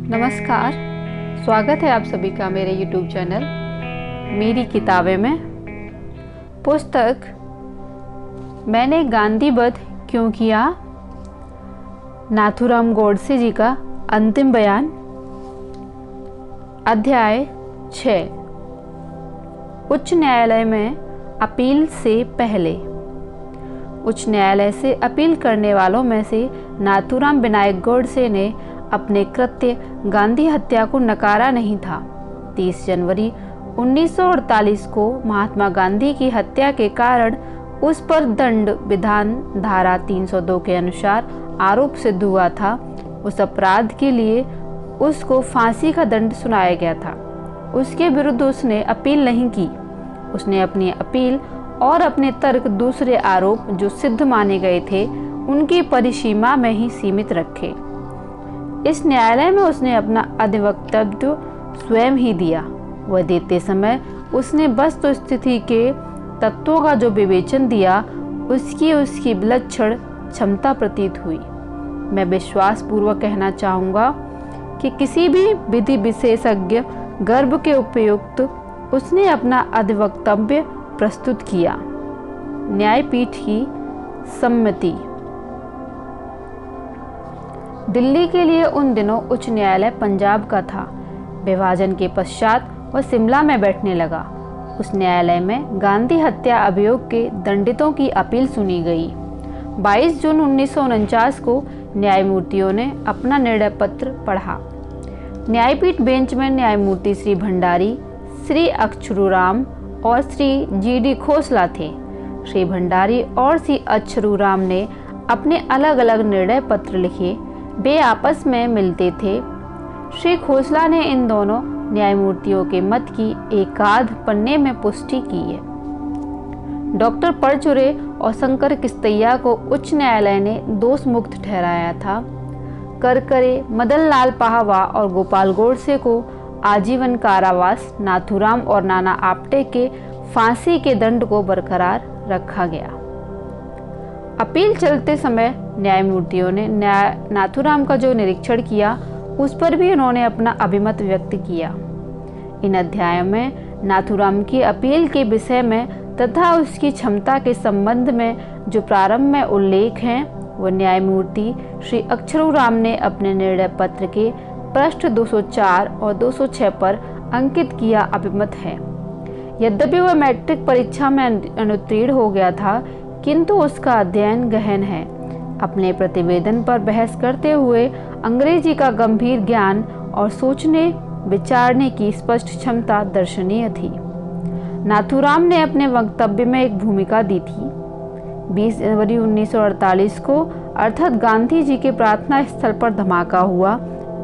नमस्कार, स्वागत है आप सभी का मेरे YouTube चैनल मेरी किताबें में। पुस्तक मैंने गांधी वध क्यों किया, नाथूराम गोडसे जी का अंतिम बयान। अध्याय 6। उच्च न्यायालय में अपील से पहले। उच्च न्यायालय से अपील करने वालों में से नाथूराम विनायक गोडसे ने अपने कृत्य गांधी हत्या को नकारा नहीं था। 30 जनवरी 1948 को महात्मा गांधी की हत्या के कारण उस पर दंड विधान धारा 302 के अनुसार आरोप सिद्ध हुआ था। उस अपराध के लिए उसको फांसी का दंड सुनाया गया था। उसके विरुद्ध उसने अपील नहीं की। उसने अपनी अपील और अपने तर्क दूसरे आरोप जो सिद्ध माने गए थे उनकी परिसीमा में ही सीमित रखे। इस न्यायालय में उसने अपना अधिवक्तव्य स्वयं ही दिया। वह देते समय उसने वस्तु स्थिति के तत्वों का जो विवेचन दिया उसकी विलक्षण क्षमता प्रतीत हुई। मैं विश्वास पूर्वक कहना चाहूँगा कि किसी भी विधि विशेषज्ञ गर्भ के उपयुक्त उसने अपना अधिवक्तव्य प्रस्तुत किया। न्यायपीठ की सम्मति। दिल्ली के लिए उन दिनों उच्च न्यायालय पंजाब का था। विभाजन के पश्चात वह शिमला में बैठने लगा। उस न्यायालय में गांधी हत्या अभियोग के दंडितों की अपील सुनी गई। 22 जून 1949 को न्यायमूर्तियों ने अपना निर्णय पत्र पढ़ा। न्यायपीठ बेंच में न्यायमूर्ति श्री भंडारी, श्री अच्युतराम और श्री GD खोसला थे। श्री भंडारी और श्री अच्युतराम ने अपने अलग अलग निर्णय पत्र लिखे। वे आपस में मिलते थे। श्री खोसला ने इन दोनों न्यायमूर्तियों के मत की एकाध पन्ने में पुष्टि की है। डॉक्टर परचुरे और शंकर किस्तैया को उच्च न्यायालय ने दोष मुक्त ठहराया था। करकरे, मदन लाल पाहवा और गोपाल गोडसे को आजीवन कारावास, नाथूराम और नाना आप्टे के फांसी के दंड को बरकरार रखा गया। अपील चलते समय न्यायमूर्तियों ने नाथूराम का जो निरीक्षण किया उस पर भी उन्होंने अपना अभिमत व्यक्त किया। इन अध्यायों में नाथूराम की अपील के विषय में तथा उसकी क्षमता के संबंध में जो प्रारंभ में उल्लेख हैं वह न्यायमूर्ति श्री अच्युतराम ने अपने निर्णय पत्र के पृष्ठ 204 और 206 पर अंकित किया अभिमत है। यद्यपि वह मैट्रिक परीक्षा में अनुत्तीर्ण हो गया था किंतु उसका अध्ययन गहन है। अपने प्रतिवेदन पर बहस करते हुए अंग्रेजी का गंभीर ज्ञान और सोचने विचारने की स्पष्ट क्षमता दर्शनीय थी। नाथूराम ने अपने वक्तव्य में एक भूमिका दी थी। 20 जनवरी 1948 को अर्थात गांधी जी के प्रार्थना स्थल पर धमाका हुआ।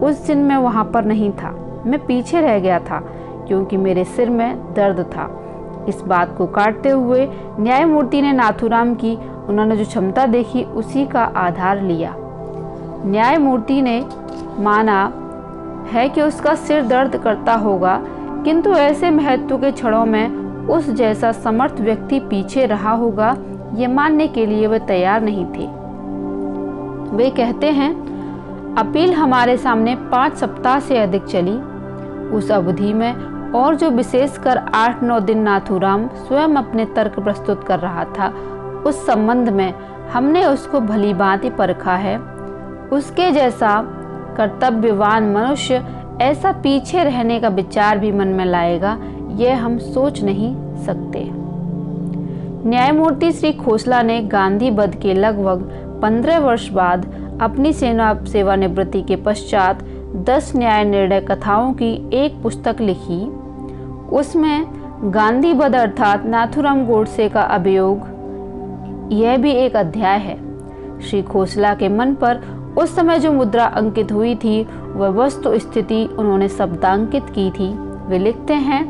उस दिन मैं वहां पर नहीं था। मैं पीछे रह गया था क्योंकि मेरे सिर में दर्द था। इस बात को काटते हुए न्यायमूर्ति ने नाथूराम की उन्होंने जो क्षमता देखी उसी का आधार लिया। न्यायमूर्ति ने माना है कि उसका सिर दर्द करता होगा किंतु ऐसे महत्व के क्षणों में उस जैसा समर्थ व्यक्ति पीछे रहा होगा ये मानने के लिए वे तैयार नहीं थे। वे कहते हैं अपील हमारे सामने 5 सप्ताह से अधिक चली। उस अवधि में और जो विशेषकर 8-9 दिन नाथूराम स्वयं अपने तर्क प्रस्तुत कर रहा था उस संबंध में हमने उसको भली भांति परखा है। उसके जैसा कर्तव्यवान मनुष्य ऐसा पीछे रहने का विचार भी मन में लाएगा यह हम सोच नहीं सकते। न्यायमूर्ति श्री खोसला ने गांधी वध के लगभग 15 वर्ष बाद अपनी सेवानिवृत्ति के पश्चात 10 न्याय निर्णय कथाओं की एक पुस्तक लिखी। उसमें गांधी वध अर्थात नाथूराम गोडसे का अभियोग यह भी एक अध्याय है। श्री खोसला के मन पर उस समय जो मुद्रा अंकित हुई थी वह वस्तु स्थिति उन्होंने शब्दांकित की थी। वे लिखते हैं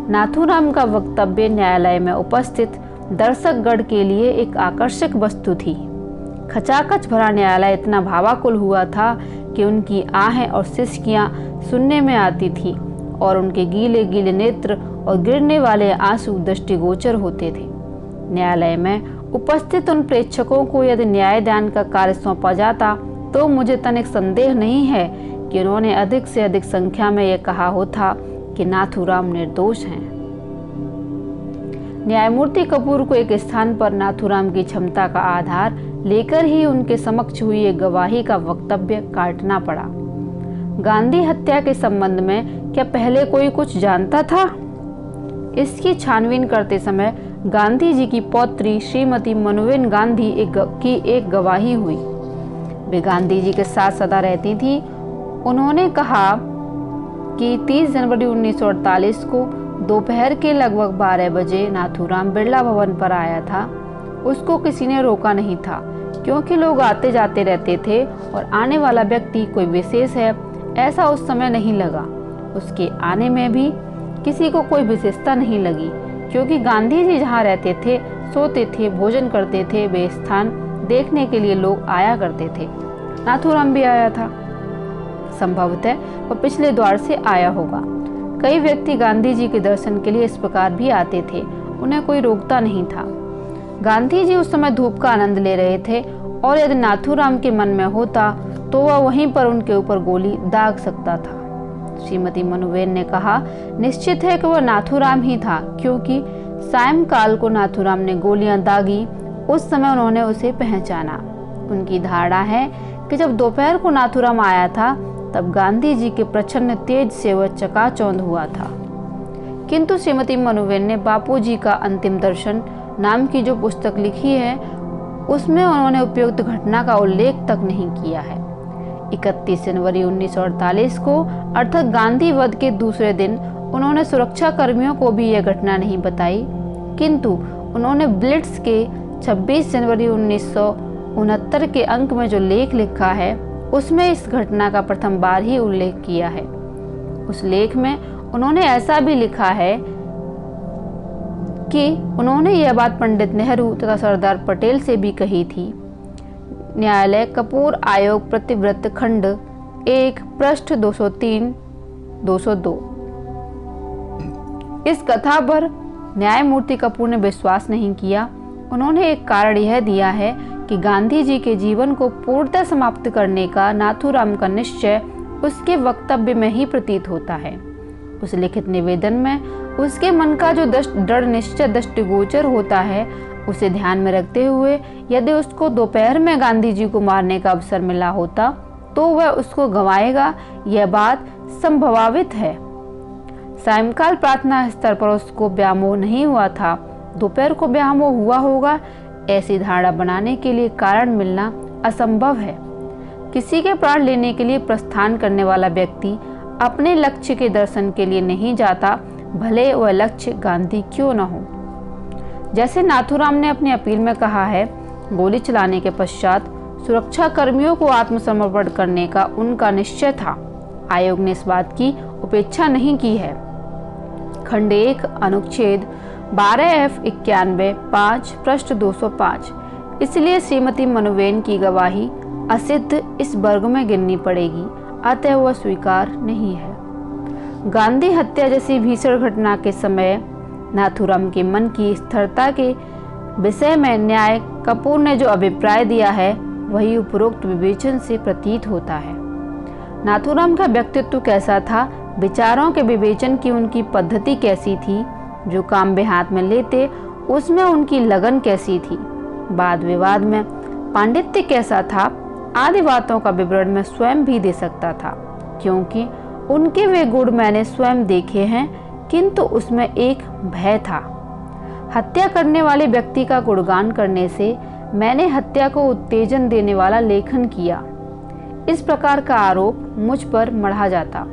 नाथूराम का वक्तव्य न्यायालय में उपस्थित दर्शकगण के लिए एक आकर्षक वस्तु थी। खचाखच भरा न्यायालय इतना भावाकुल हुआ था कि उनकी आहें और सिसकियां सुनने में आती थी और उनके गीले गीले नेत्र और गिरने वाले आंसू दृष्टिगोचर होते थे। न्यायालय में उपस्थित उन प्रेक्षकों को यदि न्यायदान का कार्य सौंपा जाता तो मुझे तनिक संदेह नहीं है कि उन्होंने अधिक से अधिक संख्या में यह कहा होता कि नाथूराम निर्दोष हैं। न्यायमूर्ति कपूर को एक स्थान पर नाथूराम की क्षमता का आधार लेकर ही उनके समक्ष हुई एक गवाही का वक्तव्य काटना पड़ा। गांधी हत्या के संबंध में क्या पहले कोई कुछ जानता था? इसकी छानबीन करते समय गांधी जी की पौत्री श्रीमती मनुवेन गांधी की एक गवाही हुई। वे गांधी जी के साथ सदा रहती थी। उन्होंने कहा कि 30 जनवरी 1948 को दोपहर के लगभग 12 बजे नाथूराम बिरला भवन पर आया था। उसको किसी ने रोका नहीं था, क्योंकि लोग आते जाते रहते थे और आने वाला व्यक्ति कोई विशेष है ऐसा उस समय नहीं लगा। उसके आने में भी किसी को कोई विशेषता नहीं लगी, क्योंकि गांधी जी जहाँ रहते थे, सोते थे, भोजन करते थे, वे स्थान देखने के लिए लोग आया करते थे। नाथूराम भी आया था। संभवतः वह पिछले द्वार से आया होगा। कई व्यक्ति गांधी जी के दर्शन के लिए इस प्रकार भी आते थे, उन्हें कोई रोकता नहीं था। गांधी जी उस समय धूप का आनंद ले रहे थे और यदि नाथूराम के मन में होता तो वह वहीं पर उनके ऊपर गोली दाग सकता था। श्रीमती मनुवेन ने कहा, निश्चित है कि वह नाथूराम ही था, क्योंकि सायंकाल को नाथूराम ने गोलियां दागी, उस समय उन्होंने उसे पहचाना। उनकी धारणा है कि जब दोपहर को नाथूराम आया था तब गांधी जी के प्रचंड तेज से वह चकाचौंध हुआ था। किंतु श्रीमती मनुवेन ने बापूजी का अंतिम दर्शन नाम की जो पुस्तक लिखी है, उसमें उन्होंने उपयुक्त घटना का उल्लेख तक नहीं किया है। 31 जनवरी 1948 को अर्थात गांधी वध के दूसरे दिन उन्होंने सुरक्षा कर्मियों को भी यह घटना नहीं बताई, किंतु उन्होंने ब्लिट्स के 26 जनवरी 1969 के अंक में जो लेख लिखा है उसमें इस घटना का प्रथम बार ही उल्लेख किया है। उस लेख में उन्होंने ऐसा भी लिखा है कि उन्होंने यह बात पंडित नेहरू तथा सरदार पटेल से भी कही थी। न्यायालय कपूर आयोग प्रतिव्रत खंड 1 पृष्ठ 203-202। इस कथा पर न्यायमूर्ति कपूर ने विश्वास नहीं किया। उन्होंने एक कारण यह दिया है कि गांधी जी के जीवन को पूर्णतः समाप्त करने का नाथूराम का निश्चय उसके वक्तव्य में ही प्रतीत होता है। उस लिखित निवेदन में उसके मन का जो दृढ़ निश्चय दृष्टिगोचर होता है, उसे ध्यान में रखते हुए यदि उसको दोपहर में गांधी जी को मारने का अवसर मिला होता तो वह उसको गंवाएगा, यह बात संभावित है। सायंकाल प्रार्थना स्तर पर उसको व्यामोह नहीं हुआ था, दोपहर को व्यामोह हुआ होगा, ऐसी धारणा बनाने के लिए कारण मिलना असंभव है। किसी के प्राण लेने के लिए प्रस्थान करने वाला व्यक्ति अपने लक्ष्य के दर्शन के लिए नहीं जाता, भले वह लक्ष्य गांधी क्यों न हो। जैसे नाथूराम ने अपनी अपील में कहा है, गोली चलाने के पश्चात सुरक्षा कर्मियों को आत्मसमर्पण करने का उनका निश्चय था। आयोग ने इस बात की उपेक्षा नहीं की है। खंड 1 अनुच्छेद 12F 91 5 पृष्ठ 205। इसलिए श्रीमती मनुवेन की गवाही असिद्ध इस वर्ग में गिननी पड़ेगी, अतः वह स्वीकार नहीं है। गांधी हत्या जैसी भीषण घटना के समय नाथूराम के मन की स्थिरता के विषय में न्याय कपूर ने जो अभिप्राय दिया है वही उपरोक्त विवेचन से प्रतीत होता है। नाथूराम का व्यक्तित्व कैसा था, विचारों के विवेचन की उनकी पद्धति कैसी थी, जो काम वे हाथ में लेते उसमें उनकी लगन कैसी थी, वाद विवाद में पांडित्य कैसा था, आदि बातों का विवरण मैं स्वयं भी दे सकता था, क्योंकि उनके वे गुण मैंने स्वयं देखे हैं। किंतु उसमें एक भय था। हत्या करने वाले व्यक्ति का गुणगान करने से मैंने हत्या को उत्तेजन देने वाला लेखन किया। इस प्रकार का आरोप मुझ पर मढ़ा जाता।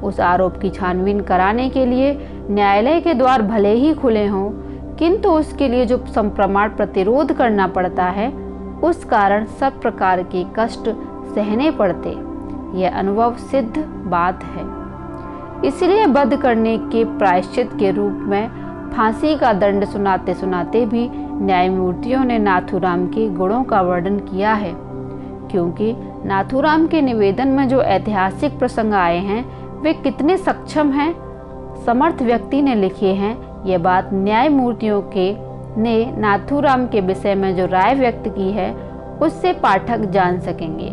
उस आरोप की छानबीन कराने के लिए न्यायालय के द्वार भले ही खुले हों, किंतु उसके लिए जो संप्रमाण प्रतिरोध करना पड़ता है, उस कारण सब प्रकार के कष्ट सहने पड़ते। यह अनुभव सिद्ध बात है। इसलिए वध करने के प्रायश्चित के रूप में फांसी का दंड सुनाते सुनाते भी न्यायमूर्तियों ने नाथूराम के गुणों का वर्णन किया है, क्योंकि नाथूराम के निवेदन में जो ऐतिहासिक प्रसंग आए हैं वे कितने सक्षम हैं, समर्थ व्यक्ति ने लिखे हैं। यह बात न्यायमूर्तियों के ने नाथूराम के विषय में जो राय व्यक्त की है उससे पाठक जान सकेंगे।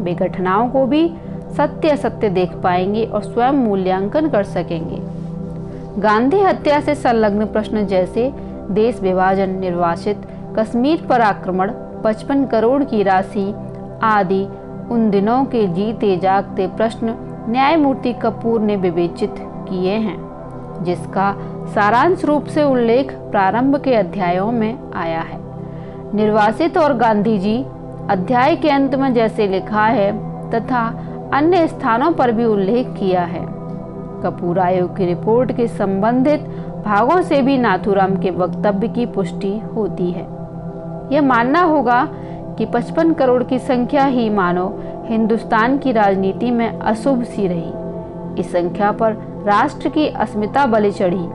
वे घटनाओं को भी सत्य असत्य देख पाएंगे और स्वयं मूल्यांकन कर सकेंगे। गांधी हत्या से संलग्न प्रश्न जैसे देश विभाजन, निर्वासित कश्मीर पर आक्रमण, 55 करोड़ की राशि आदि उन दिनों के जीते जागते प्रश्न न्यायमूर्ति कपूर ने विवेचित किए हैं, जिसका सारांश रूप से उल्लेख प्रारंभ के अध्यायों में आया है। निर्वासित और गांधी जी अध्याय के अंत में जैसे लिखा है तथा अन्य स्थानों पर भी उल्लेख किया है। कपूर आयोग की रिपोर्ट के संबंधित भागों से भी नाथूराम के वक्तव्य की पुष्टि होती है। यह मानना होगा कि 55 करोड़ की संख्या ही मानो हिंदुस्तान की राजनीति में अशुभ सी रही। इस संख्या पर राष्ट्र की अस्मिता बलि चढ़ी।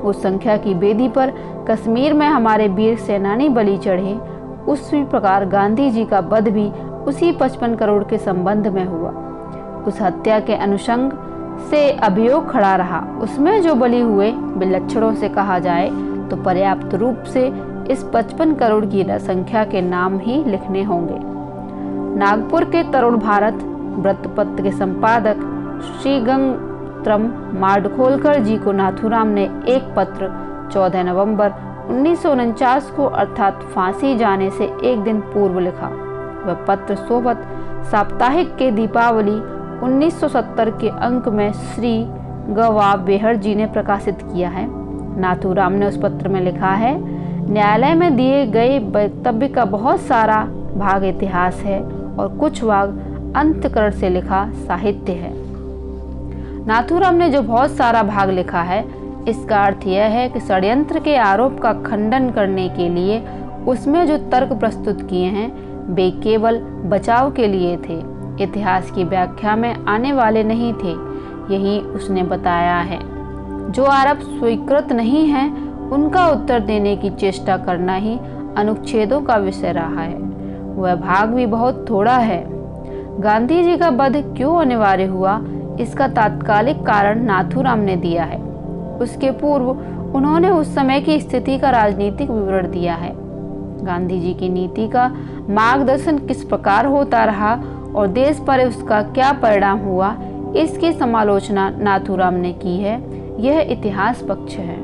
उस संख्या की बेदी पर कश्मीर में हमारे वीर सेनानी बलि चढ़े। उसी प्रकार गांधी जी का वध भी उसी 55 करोड़ के संबंध में हुआ। उस हत्या के अनुषंग से अभियोग खड़ा रहा। उसमें जो बलि हुए विलक्षणों से कहा जाए तो पर्याप्त रूप से इस 55 करोड़ की संख्या के नाम ही लिखने होंगे। नागपुर के तरुण भारत वृत्तपत्र के संपादक श्री गंगत्रम माडखोलकर जी को नाथूराम ने एक पत्र 14 नवंबर 1949 को अर्थात फांसी जाने से एक दिन पूर्व लिखा। वह पत्र सोबत साप्ताहिक के दीपावली 1970 के अंक में श्री गवा बेहर जी ने प्रकाशित किया है। नाथूराम ने उस पत्र में लिखा है, न्यायालय में दिए गए वक्तव्य का बहुत सारा भाग इतिहास है और कुछ भाग अंतःकरण से लिखा साहित्य है। नाथूराम ने जो बहुत सारा भाग लिखा है, इसका अर्थ यह है कि षड्यंत्र के आरोप का खंडन करने के लिए उसमें जो तर्क प्रस्तुत किए हैं वे केवल बचाव के लिए थे, इतिहास की व्याख्या में आने वाले नहीं थे। यही उसने बताया है। जो आरोप स्वीकृत नहीं है उनका उत्तर देने की चेष्टा करना ही अनुच्छेदों का विषय रहा है। वह भाग भी बहुत थोड़ा है। गांधी जी का वध क्यों अनिवार्य हुआ, इसका तात्कालिक कारण नाथूराम ने दिया है। उसके पूर्व उन्होंने उस समय की स्थिति का राजनीतिक विवरण दिया है। गांधी जी की नीति का मार्गदर्शन किस प्रकार होता रहा और देश पर उसका क्या परिणाम हुआ, इसकी समालोचना नाथूराम ने की है। यह इतिहास पक्ष है।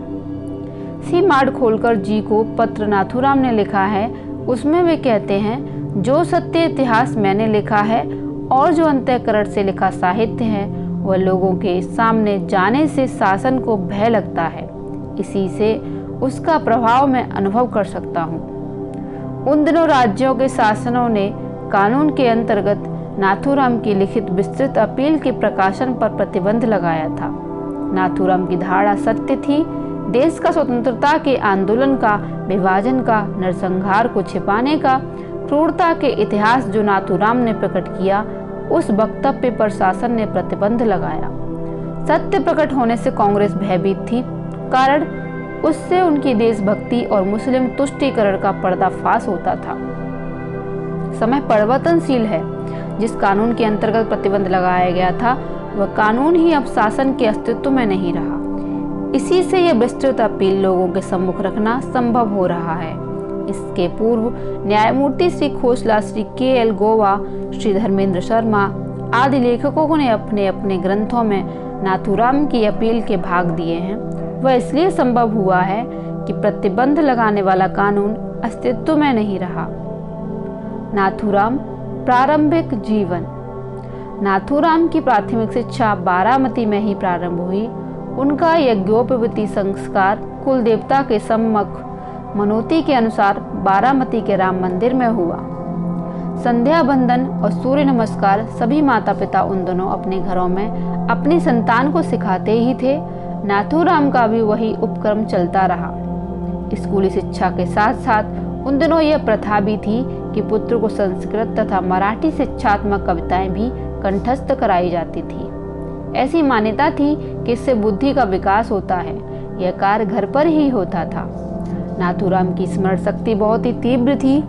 सी माडखोलकर जी को पत्र नाथूराम ने लिखा है। उसमें वे कहते हैं, जो सत्य इतिहास मैंने लिखा है और जो अंतःकरण से लिखा साहित्य है, वह लोगों के सामने जाने से शासन को भय लगता है। इसी से उसका प्रभाव मैं अनुभव कर सकता हूँ। उन दिनों राज्यों के शासनों ने कानून के अंतर्गत नाथूराम की लिखित विस्तृत अपील के प्रकाशन पर प्रतिबंध लगाया था। नाथूराम की धारणा सत्य थी। देश का स्वतंत्रता के आंदोलन का, विभाजन का, नरसंहार को छिपाने का, क्रूरता के इतिहास जो नाथूराम ने प्रकट किया, उस वक्तव्य पर शासन ने प्रतिबंध लगाया। सत्य प्रकट होने से कांग्रेस भयभीत थी, कारण उससे उनकी देशभक्ति और मुस्लिम तुष्टीकरण का पर्दाफाश होता था। समय परिवर्तनशील है। जिस कानून के अंतर्गत प्रतिबंध लगाया गया था, वह कानून ही अब शासन के अस्तित्व में नहीं रहा। इसी से यह विस्तृत अपील लोगों के सम्मुख रखना संभव हो रहा है। इसके पूर्व न्यायमूर्ति श्री खोसला, श्री के.एल. गोवा, श्री धर्मेंद्र शर्मा आदि लेखकों ने अपने अपने ग्रंथों में नाथूराम की अपील के भाग दिए हैं। वह इसलिए संभव हुआ है कि प्रतिबंध लगाने वाला कानून अस्तित्व में नहीं रहा। नाथूराम प्रारंभिक जीवन। नाथूराम की प्राथमिक शिक्षा बारामती में ही प्रारंभ हुई। उनका यज्ञोपवीत संस्कार कुल देवता के सम्मुख मनोती के अनुसार बारामती के राम मंदिर में हुआ। संध्या बंदन और सूर्य नमस्कार सभी माता पिता उन दोनों अपने घरों में अपनी संतान को सिखाते ही थे। नाथूराम का भी वही उपक्रम चलता रहा। स्कूली शिक्षा के साथ साथ उन दिनों यह प्रथा भी थी कि पुत्र को संस्कृत तथा मराठी शिक्षात्मक कविताएं भी कंठस्थ कराई जाती थी। ऐसी मान्यता थी कि इससे बुद्धि का विकास होता है। यह कार्य घर पर ही होता था। नाथूराम की स्मरण शक्ति बहुत ही तीव्र थी।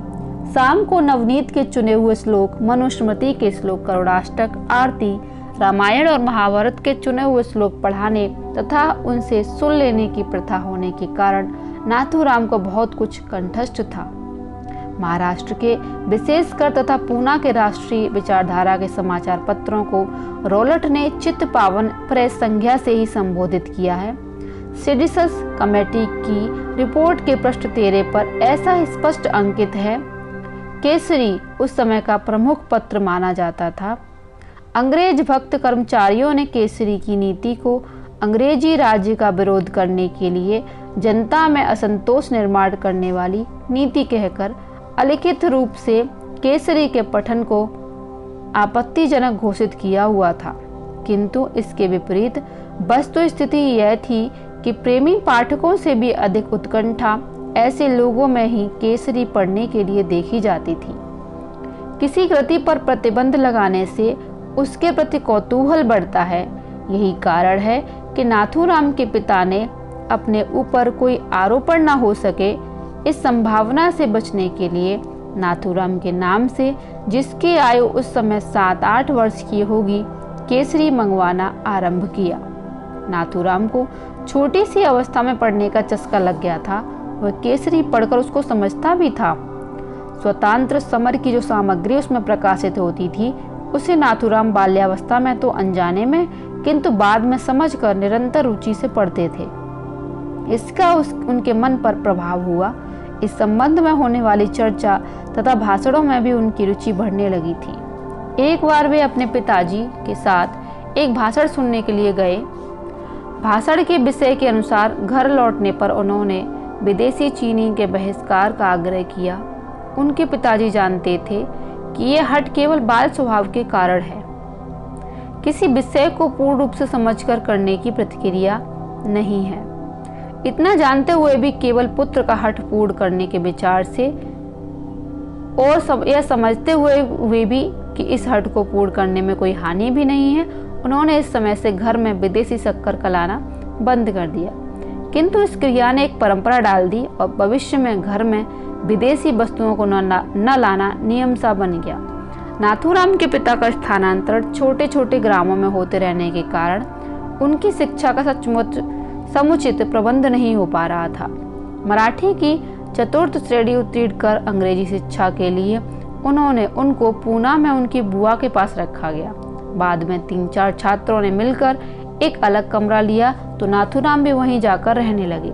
शाम को नवनीत के चुने हुए श्लोक, मनुस्मृति के श्लोक, करुणाष्टक, आरती, रामायण और महाभारत के चुने हुए श्लोक पढ़ाने तथा उनसे सुन लेने की प्रथा होने के कारण नाथूराम को बहुत कुछ कंठस्थ था। महाराष्ट्र के विशेषकर तथा पूना के राष्ट्रीय विचारधारा के समाचार पत्रों को रॉलट ने चित्त पावन प्रेस संज्ञा से ही संबोधित किया है। सिडिसस कमेटी की रिपोर्ट के पृष्ठ 13 पर ऐसा स्पष्ट अंकित है। केसरी उस समय का प्रमुख पत्र माना जाता था। अंग्रेज भक्त कर्मचारियों ने केसरी की नीति को अंग्रेजी राज्य का विरोध करने के लिए जनता में असंतोष निर्माण करने वाली नीति कहकर अलिखित रूप से केसरी के पठन को आपत्तिजनक घोषित किया हुआ था, किंतु इसके विपरीत वस्तुस्थिति यह थी कि प्रेमी पाठकों से भी अधिक उत्कंठा ऐसे लोगों में ही केसरी पढ़ने के लिए देखी जाती थी। किसी कृति पर प्रतिबंध लगाने से उसके प्रति कौतूहल बढ़ता है। यही कारण है कि नाथूराम के पिता ने अपने ऊपर कोई आरोपण न हो सके, इस संभावना से बचने के लिए नाथूराम के नाम से, जिसकी आयु उस समय 7-8 वर्ष की होगी, केसरी मंगवाना आरंभ किया। नाथूराम को छोटी सी अवस्था में पढ़ने का चस्का लग गया था। वह केसरी पढ़कर उसको समझता भी था। स्वतंत्र समर की जो सामग्री उसमें प्रकाशित होती थी, उसे नाथूराम बाल्यावस्था में तो अनजाने में, किंतु बाद में समझकर निरंतर रुचि से पढ़ते थे। इसका उनके मन पर प्रभाव हुआ। इस संबंध में होने वाली चर्चा तथा भाषणों में भी उनकी रुचि बढ़ने लगी थी। एक बार वे अपने पिताजी के साथ एक भाषण सुनने के लिए गए। भाषण के विषय के अनुसार घर लौटने पर उन्होंने विदेशी चीनी के बहिष्कार का आग्रह किया। उनके पिताजी जानते थे कि यह हट केवल बाल स्वभाव के कारण है, किसी विषय को पूर्ण रूप से समझकर करने की प्रतिक्रिया नहीं है। इतना जानते हुए भी केवल पुत्र का हठ पूर्ण करने के विचार से और यह समझते हुए भी कि इस हठ को पूर्ण करने में कोई हानि भी नहीं है, उन्होंने इस समय से घर में विदेशी शक्कर का लाना बंद कर दिया। किंतु इस क्रिया ने एक परंपरा डाल दी और भविष्य में घर में विदेशी वस्तुओं को न लाना नियम सा बन गया। नाथूराम के पिता का स्थानांतरण छोटे छोटे ग्रामों में होते रहने के कारण उनकी शिक्षा का सचमुच समुचित प्रबंध नहीं हो पा रहा था। मराठी की 4th श्रेणी उत्तीर्ण कर अंग्रेजी शिक्षा के लिए उनको पूना में उनकी बुआ के पास रखा गया। बाद में 3-4 छात्रों ने मिलकर एक अलग कमरा लिया तो नाथूराम भी वहीं जाकर रहने लगे।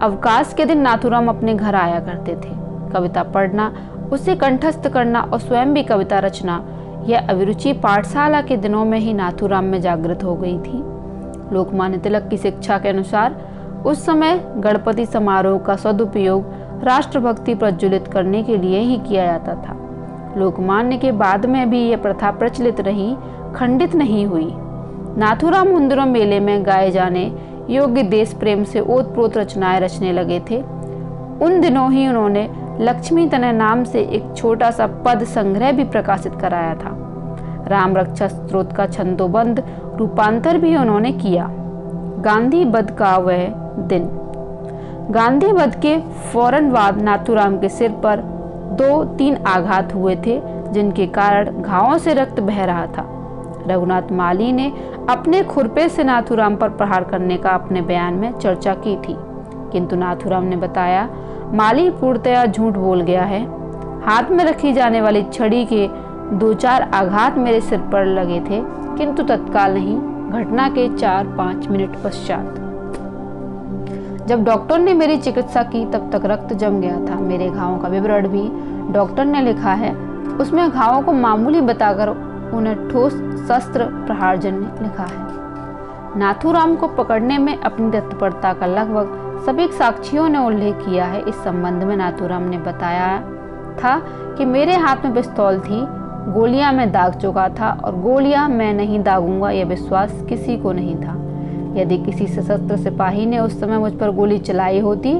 अवकाश के दिन नाथूराम अपने घर आया करते थे। कविता पढ़ना, उसे कंठस्थ करना और स्वयं भी कविता रचना, यह अभिरुचि पाठशाला के दिनों में ही नाथूराम में जागृत हो गई थी। लोकमान्य तिलक की शिक्षा के अनुसार उस समय गणपति समारोह का सदुपयोग राष्ट्रभक्ति प्रज्वलित करने के लिए ही किया जाता था। लोकमान्य के बाद में भी यह प्रथा प्रचलित रही, खंडित नहीं हुई। नाथूराम उन दिनों मेले में गाए जाने योग्य देश प्रेम से ओतप्रोत रचनाएं रचने लगे थे। उन दिनों ही उन्होंने लक्ष्मी तनय नाम से एक छोटा सा पद संग्रह भी प्रकाशित कराया था। राम रक्षा स्तोत्र का छंदोबंद रूपांतर भी उन्होंने किया। गांधी वध का वह दिन। गांधी वध के फौरन बाद नाथूराम के सिर पर 2-3 आघात हुए थे, जिनके कारण घावों से रक्त बह रहा था। रघुनाथ माली ने अपने खुरपे से नाथूराम पर प्रहार करने का अपने बयान में चर्चा की थी, किंतु नाथूराम ने बताया, माली पूर्णतया झूठ बोल गया है। हाथ में रखी जाने वाली छड़ी के 2-4 आघात मेरे सिर पर लगे थे, किंतु तत्काल नहीं, घटना के 4-5 मिनट पश्चात। जब डॉक्टर ने मेरी चिकित्सा की तब तक रक्त जम गया था। मेरे घावों का विवरण भी डॉक्टर ने लिखा है। उसमें घावों को मामूली बताकर उन्हें ठोस शस्त्र प्रहार जन्य लिखा है। नाथूराम को पकड़ने में अपनी तत्परता का लगभग सभी साक्षियों ने उल्लेख किया है। इस संबंध में नाथूराम ने बताया था कि मेरे हाथ में पिस्तौल थी, गोलियां मैं दाग चुका था और गोलियां मैं नहीं दागूंगा यह विश्वास किसी को नहीं था। यदि किसी सशस्त्र सिपाही ने उस समय मुझ पर गोली चलाई होती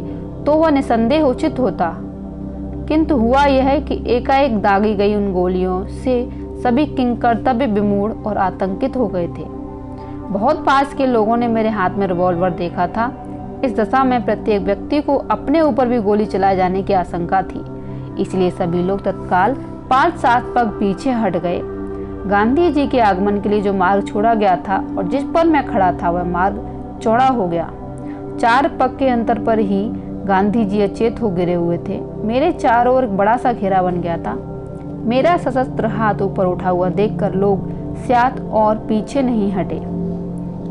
तो वह निसंदेह उचित होता, किंतु हुआ यह है कि एकाएक दागी गई उन गोलियों से सभी किंकर्तव्य विमूढ़ और आतंकित हो गए थे। बहुत पास के लोगों ने मेरे हाथ में रिवॉल्वर देखा था। इस दशा में प्रत्येक व्यक्ति को अपने ऊपर भी गोली चलाए जाने की आशंका थी, इसलिए सभी लोग तत्काल 5-7 पग पीछे हट गए। गांधी जी के आगमन के लिए जो मार्ग छोड़ा गया था और जिस पर मैं खड़ा था वह मार्ग चौड़ा हो गया। 4 पग के अंतर पर ही गांधी जी अचेत हो गिरे हुए थे। मेरे चारों ओर बड़ा सा घेरा बन गया था। मेरा सशस्त्र हाथ ऊपर उठा हुआ देखकर लोग स्यात और पीछे नहीं हटे।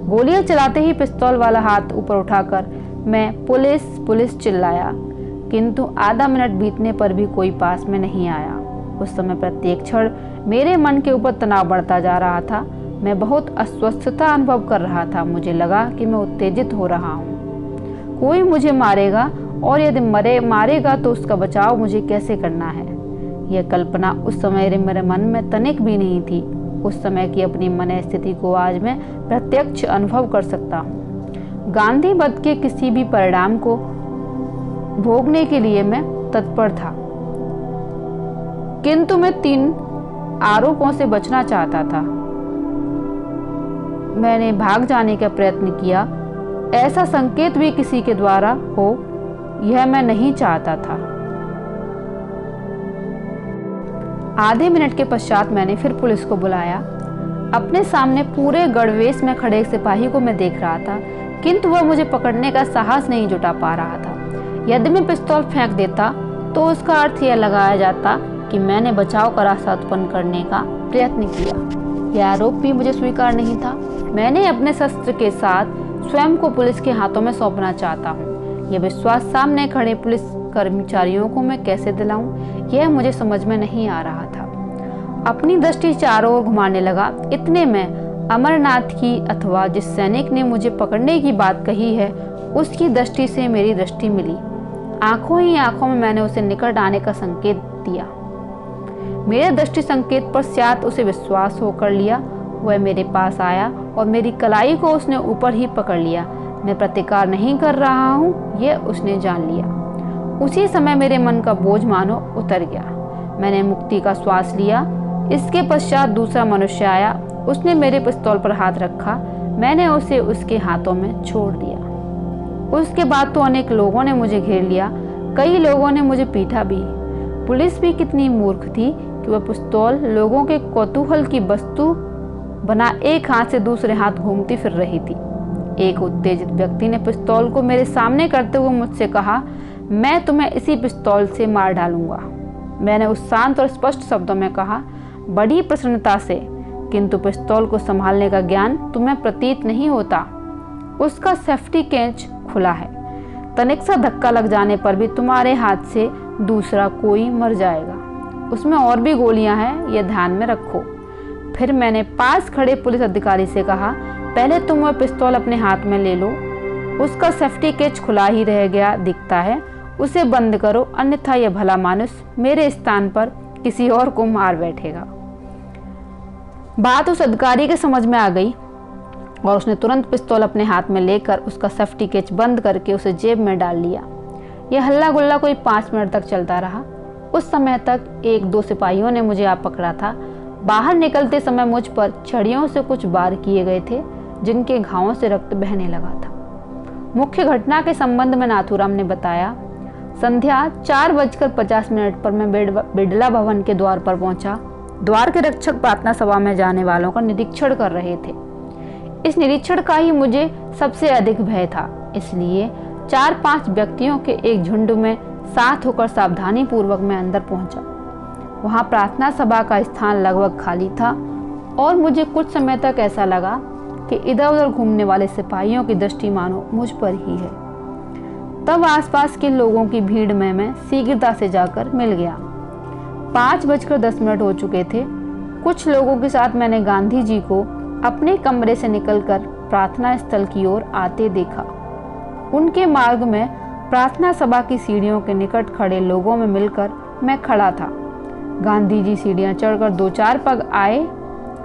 गोलियां चलाते ही पिस्तौल वाला हाथ ऊपर उठाकर मैं पुलिस पुलिस चिल्लाया, किंतु आधा मिनट बीतने पर भी कोई पास में नहीं आया। उस समय प्रत्येक क्षण मेरे मन के ऊपर तनाव बढ़ता जा रहा था। मैं बहुत अस्वस्थता अनुभव कर रहा था। मुझे लगा कि मैं उत्तेजित हो रहा हूँ। कोई मुझे मारेगा और यदि मारेगा तो उसका बचाव मुझे कैसे करना है, यह कल्पना उस समय मेरे मन में तनिक भी नहीं थी। उस समय की अपनी मन स्थिति को आज मैं प्रत्यक्ष अनुभव कर सकता हूँ। गांधी वध के किसी भी परिणाम को भोगने के लिए मैं तत्पर था, किंतु मैं 3 आरोपों से बचना चाहता था। मैंने भाग जाने का प्रयत्न किया, ऐसा संकेत भी किसी के द्वारा हो, यह मैं नहीं चाहता था। आधे मिनट के पश्चात मैंने फिर पुलिस को बुलाया। अपने सामने पूरे गणवेश में खड़े एक सिपाही को मैं देख रहा था, किंतु वह मुझे पकड़ने का साहस नहीं जुटा पा रहा था। यदि मैं पिस्तौल फेंक देता तो उसका अर्थ यह लगाया जाता कि मैंने बचाव का रास्ता उत्पन्न करने का प्रयत्न किया। यह आरोप भी मुझे स्वीकार नहीं था। मैंने अपने शस्त्र के साथ स्वयं को पुलिस के हाथों में सौंपना चाहता हूँ। यह विश्वास सामने खड़े पुलिस कर्मचारियों को मैं कैसे दिलाऊं, यह मुझे समझ में नहीं आ रहा था। अपनी दृष्टि चारों ओर घुमाने लगा। इतने में अमरनाथ की अथवा जिस सैनिक ने मुझे पकड़ने की बात कही है उसकी दृष्टि से मेरी दृष्टि मिली। आंखों ही आंखों में मैंने उसे निकट आने का संकेत दिया। मेरे दृष्टि संकेत पर स्यात उसे विश्वास होकर लिया। वह मेरे पास आया और मेरी कलाई को उसने ऊपर ही पकड़ लिया। मैं प्रतिकार नहीं कर रहा हूँ, यह उसने जान लिया। उसी समय मेरे मन का बोझ मानो उतर गया। मैंने मुक्ति का श्वास लिया। इसके पश्चात दूसरा मनुष्य आया। उसने मेरे पिस्तौल पर हाथ रखा। मैंने उसे उसके हाथों में छोड़ दिया। उसके बाद तो अनेक लोगों ने मुझे घेर लिया। कई लोगों ने मुझे पीटा भी। पुलिस भी कितनी मूर्ख थी कि वह पिस्तौल लोगों के कौतूहल की वस्तु बना एक हाथ से दूसरे हाथ घूमती फिर रही थी। एक उत्तेजित व्यक्ति ने पिस्तौल को मेरे सामने करते हुए मुझसे कहा, मैं तुम्हें इसी पिस्तौल से मार डालूंगा। मैंने उस शांत और स्पष्ट शब्दों में कहा, बड़ी प्रसन्नता से, किंतु पिस्तौल को संभालने का ज्ञान तुम्हें प्रतीत नहीं होता। उसका सेफ्टी कैच खुला है। तनिक सा धक्का लग जाने पर भी तुम्हारे हाथ से दूसरा कोई मर जाएगा। उसमें और भी गोलियां हैं, यह ध्यान में रखो। फिर मैंने पास खड़े पुलिस अधिकारी से कहा, पहले तुम वह पिस्तौल अपने हाथ में ले लो। उसका सेफ्टी कैच खुला ही रह गया दिखता है, उसे बंद करो, अन्यथा यह भला मानुस मेरे स्थान पर किसी और को मार बैठेगा। बात उस अधिकारी के समझ में आ गई और उसने तुरंत पिस्तौल अपने हाथ में लेकर उसका सेफ्टी कैच बंद करके उसे जेब में डाल लिया। यह हल्ला गुल्ला कोई 5 मिनट तक चलता रहा। उस समय तक 1-2 सिपाहियों ने मुझे आ पकड़ा था। बाहर निकलते समय मुझ पर छड़ियों से कुछ वार किए गए थे, जिनके घावों से रक्त बहने लगा था। मुख्य घटना के संबंध में नाथूराम ने बताया, संध्या 4:50 पर मैं बिड़ला भवन के द्वार पर पहुंचा। द्वार के रक्षक प्रार्थना सभा में जाने वालों का निरीक्षण कर रहे थे। इस निरीक्षण का ही मुझे सबसे अधिक भय था, इसलिए 4-5 व्यक्तियों के एक झुंड में साथ होकर सावधानी पूर्वक मैं अंदर पहुंचा। वहां प्रार्थना सभा का स्थान लगभग खाली था और मुझे कुछ समय तक ऐसा लगा कि इधर उधर घूमने वाले सिपाहियों की दृष्टि मानो मुझ पर ही है। तब आसपास के लोगों की भीड़ में मैं शीघ्रता से जाकर मिल गया। 5:10 हो चुके थे। कुछ लोगों के साथ मैंने गांधी जी को अपने कमरे से निकलकर प्रार्थना स्थल की ओर आते देखा। उनके मार्ग में प्रार्थना सभा की सीढ़ियों के निकट खड़े लोगों में मिलकर मैं खड़ा था। गांधी जी सीढ़ियां चढ़कर 2-4 पग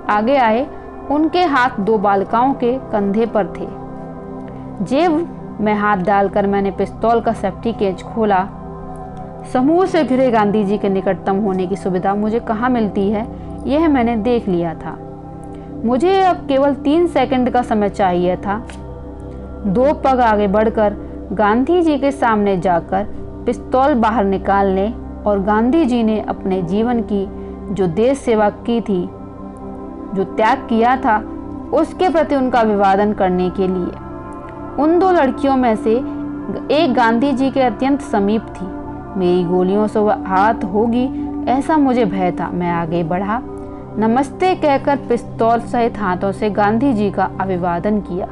आगे आए। उनके हाथ 2 बालिकाओं के कंधे पर थे। जेब में हाथ डालकर मैंने पिस्तौल का सेफ्टी कैच खोला। समूह से घिरे गांधी जी के निकटतम होने की सुविधा मुझे कहाँ मिलती है, यह मैंने देख लिया था। मुझे अब केवल 3 सेकंड का समय चाहिए था। 2 पग आगे बढ़कर गांधी जी के सामने जाकर पिस्तौल बाहर निकालने और गांधी जी ने अपने जीवन की जो देश सेवा की थी, जो त्याग किया था, उसके प्रति उनका अभिवादन करने के लिए। उन 2 लड़कियों में से एक गांधी जी के अत्यंत समीप थी। मेरी गोलियों से वह आहत होगी ऐसा मुझे भय था। मैं आगे बढ़ा, नमस्ते कहकर पिस्तौल सहित हाथों से गांधी जी का अभिवादन किया।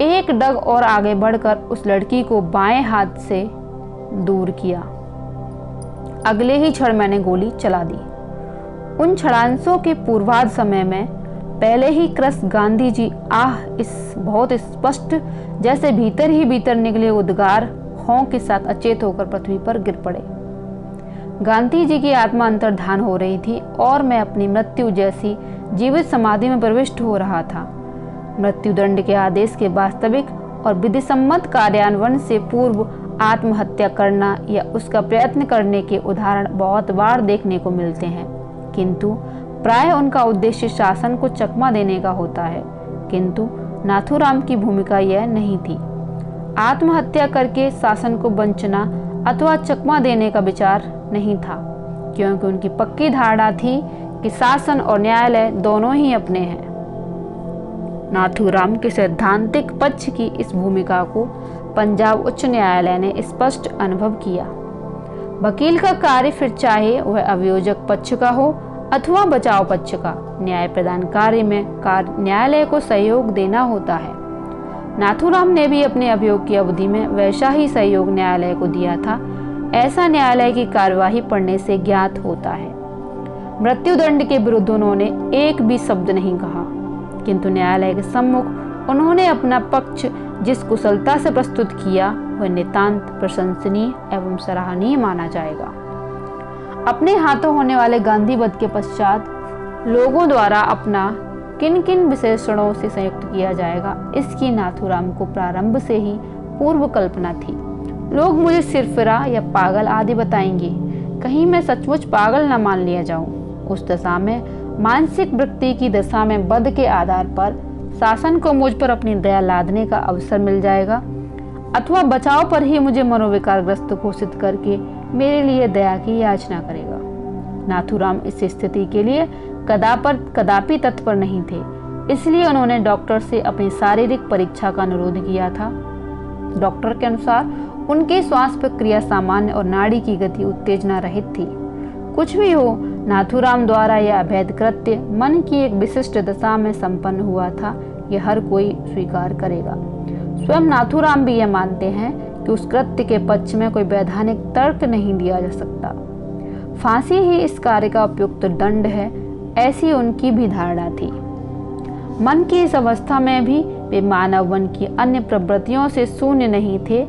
एक डग और आगे बढ़कर उस लड़की को बाएं हाथ से दूर किया। अगले ही क्षण मैंने गोली चला दी। उन क्षणांशों के पूर्वार्ध समय में पहले ही क्रस गांधी जी इस बहुत स्पष्ट जैसे भीतर ही भीतर निकले उद्गार हों के साथ अचेत होकर पृथ्वी पर गिर पड़े। गांधी जी की आत्मा अंतर्धान हो रही थी और मैं अपनी मृत्यु जैसी जीवित समाधि में प्रविष्ट हो रहा था। मृत्युदंड के आदेश के वास्तविक और विधिसम्मत कार्यान्वयन से पूर्व आत्महत्या करना या उसका प्रयत्न करने के उदाहरण बहुत बार देखने को मिलते हैं, किंतु प्राय उनका उद्देश्य शासन को चकमा देने का होता है। किंतु नाथूराम की भूमिका यह नहीं थी। आत्महत्या करके शासन को वंचना अथवा चकमा देने का विचार नहीं था, क्योंकि उनकी पक्की धारणा थी कि शासन और न्यायालय दोनों ही अपने हैं। नाथूराम के सैद्धांतिक पक्ष की इस भूमिका को पंजाब उच्च न्यायालय ने स्पष्ट अनुभव किया। वकील का कार्य फिर चाहे वह अभियोजक पक्ष का हो अथवा बचाव पक्ष का, न्याय प्रदान कार्य में न्यायालय को सहयोग देना होता है। नाथूराम ने भी अपने अभियोग की अवधि में वैसा ही सहयोग न्यायालय को दिया था। ऐसा न्यायालय की कार्यवाही पढ़ने से ज्ञात होता है। मृत्युदंड के विरुद्ध उन्होंने एक भी शब्द नहीं कहा, किंतु न्यायालय के सम्मुख उन्होंने अपना पक्ष जिस कुशलता से प्रस्तुत किया वह नितांत प्रशंसनीय एवं सराहनीय माना जाएगा। अपने हाथों होने वाले गांधी वध के पश्चात लोगों द्वारा अपना किन किन विशेषणों से संयुक्त किया जाएगा, इसकी नाथूराम को प्रारंभ से ही पूर्व कल्पना थी। लोग मुझे सिरफिरा या पागल आदि बताएंगे, कहीं मैं सचमुच पागल न मान लिया जाऊं। उस दशा में मानसिक वृत्ति की दशा में वध के आधार पर शासन को मुझ पर अपनी दया लादने का अवसर मिल जाएगा, अथवा बचाव पर ही मुझे मनोविकारग्रस्त घोषित करके मेरे लिए दया की याचना करेगा। नाथूराम इस स्थिति के लिए कदापि तत्पर नहीं थे, इसलिए उन्होंने डॉक्टर से अपनी शारीरिक परीक्षा का अनुरोध किया था। डॉक्टर के अनुसार उनकी श्वास प्रक्रिया सामान्य और नाड़ी की गति उत्तेजना रहित थी। कुछ भी हो, नाथूराम द्वारा यह अभेद कृत्य मन की एक विशिष्ट दशा में संपन्न हुआ था, यह हर कोई स्वीकार करेगा। स्वयं नाथूराम भी यह मानते हैं कि उस कृत्य के पक्ष में कोई वैधानिक तर्क नहीं दिया जा सकता। फांसी ही इस कार्य का उपयुक्त दंड है, ऐसी उनकी भी धारणा थी। मन की इस अवस्था में भी वे मानव मन की अन्य प्रवृत्तियों से शून्य नहीं थे।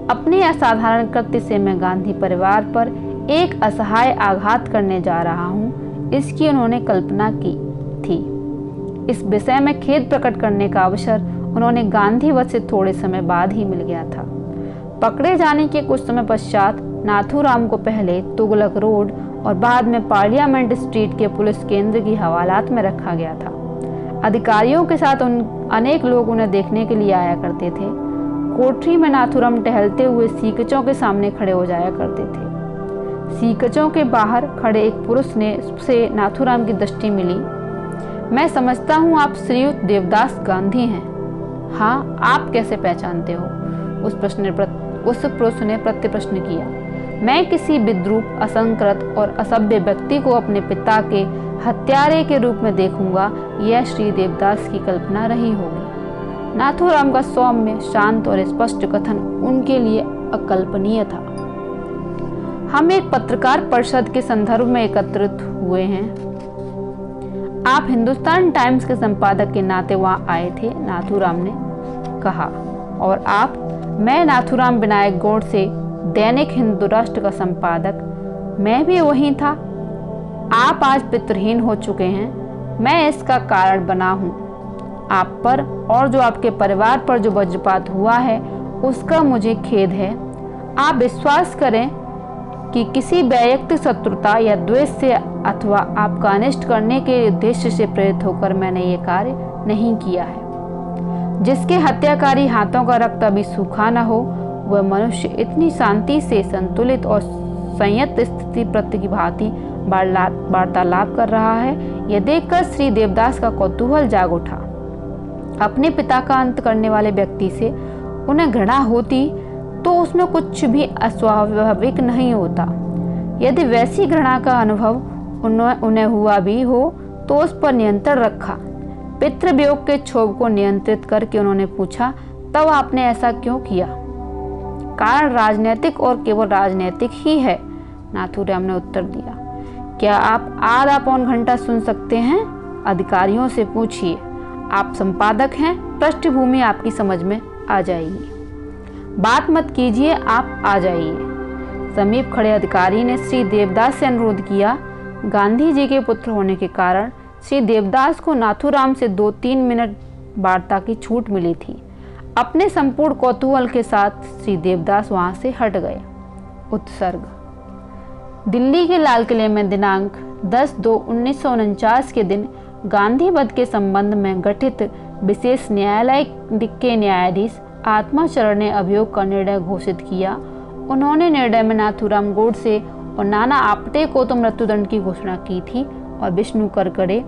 अपने असाधारण कृत्य से मैं गांधी परिवार पर एक असहाय आघात करने जा रहा हूँ, इसकी उन्होंने कल्पना की थी। इस विषय में खेद प्रकट करने का अवसर उन्होंने गांधी वध से थोड़े समय बाद ही मिल गया था। पकड़े जाने के कुछ समय पश्चात नाथूराम को पहले तुगलक रोड और बाद में पार्लियामेंट स्ट्रीट के पुलिस केंद्र की हवालात में रखा गया था। अधिकारियों के साथ अनेक लोग उन्हें देखने के लिए आया करते थे। कोठरी में नाथूराम टहलते हुए सीकचों के सामने खड़े हो जाया करते थे। सीकचों के बाहर खड़े एक पुरुष से नाथूराम की दृष्टि मिली। मैं समझता हूँ आप श्रीयुत देवदास गांधी हैं। हाँ, आप कैसे पहचानते हो? उस पुरुष ने प्रत्युप्रश्न किया। मैं किसी विद्रूप, असंकृत और असभ्य व्यक्ति को अपने पिता के हत्यारे के रूप में देखूंगा, यह श्री देवदास की कल्पना रही होगी। नाथूराम का सौम्य, शांत और स्पष्ट कथन उनके लिए अकल्पनीय था। हम एक पत्रकार परिषद के संदर्भ में एकत्रित हुए हैं। आप हिंदुस्तान टाइम्स के संपादक के नाते वहां आए थे, नाथूराम ने कहा। और आप? मैं नाथूराम विनायक गौड़ से दैनिक हिंदू राष्ट्र का संपादक। मैं भी वही था। आप आज पितृहीन हो चुके हैं। मैं इसका कारण बना हूँ। आप पर और जो आपके परिवार पर जो वज्रपात हुआ है उसका मुझे खेद है। आप विश्वास करें कि किसी वैयक्तिक शत्रुता या द्वेष से अथवा आपका अनिष्ट करने के उद्देश्य से प्रेरित होकर मैंने ये कार्य नहीं किया है। जिसके हत्याकारी हाथों का रक्त अभी सूखा न हो, वह मनुष्य इतनी शांति से संतुलित और संयत स्थिति प्रति की भांति वार्तालाप कर रहा है, यह देखकर श्री देवदास का कौतूहल जाग उठा। अपने पिता का अंत करने वाले व्यक्ति से उन्हें घृणा होती तो उसमें कुछ भी अस्वाभाविक नहीं होता। यदि वैसी घृणा का अनुभव उन्हें हुआ भी हो तो उस पर नियंत्रण रखा। पितृवियोग के क्षोभ को नियंत्रित करके उन्होंने पूछा, तब आपने ऐसा क्यों किया? कारण राजनीतिक और केवल राजनीतिक ही है, नाथूराम ने उत्तर दिया। क्या आप आधा पौन घंटा सुन सकते हैं? अधिकारियों से पूछिए। आप संपादक हैं, पृष्ठभूमि आपकी समझ में आ जाएगी। बात मत कीजिए, आप आ जाइए। समीप खड़े अधिकारी ने श्री देवदास से अनुरोध किया। गांधी जी के पुत्र होने के कारण श्री देवदास को नाथूराम से 2-3 मिनट वार्ता की छूट मिली थी। अपने संपूर्ण कौतूहल के साथ श्री देवदास वहां से हट गए। उत्सर्ग। दिल्ली के लाल किले में दिनांक 10/2/1949 के दिन गांधी वध के संबंध में गठित विशेष न्यायालय के न्यायाधीश आत्माचरण ने अभियोग का निर्णय घोषित किया। उन्होंने निर्णय में नाथूराम गोडसे और नाना आपटे को तो मृत्युदंड की घोषणा की थी और विष्णु करकरे,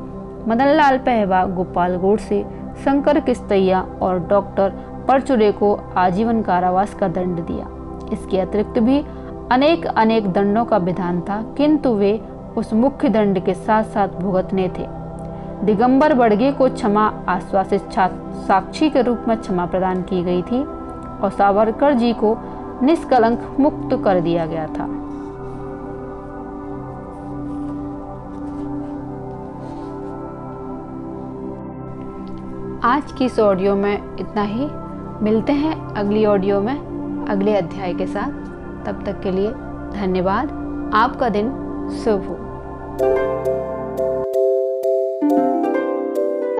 मदनलाल पहवा, गोपाल गोडसे, शंकर किस्तैया और डॉक्टर परचुरे को आजीवन कारावास का दंड दिया। इसके अतिरिक्त भी अनेक दंडों का विधान था, किंतु वे उस मुख्य दंड के साथ साथ भुगतने थे। दिगंबर बड़गे को क्षमा आश्वासित साक्षी के रूप में क्षमा प्रदान की गई थी और सावरकर जी को निष्कलंक मुक्त कर दिया गया था। आज की इस ऑडियो में इतना ही। मिलते हैं अगली ऑडियो में अगले अध्याय के साथ। तब तक के लिए धन्यवाद। आपका दिन शुभ हो।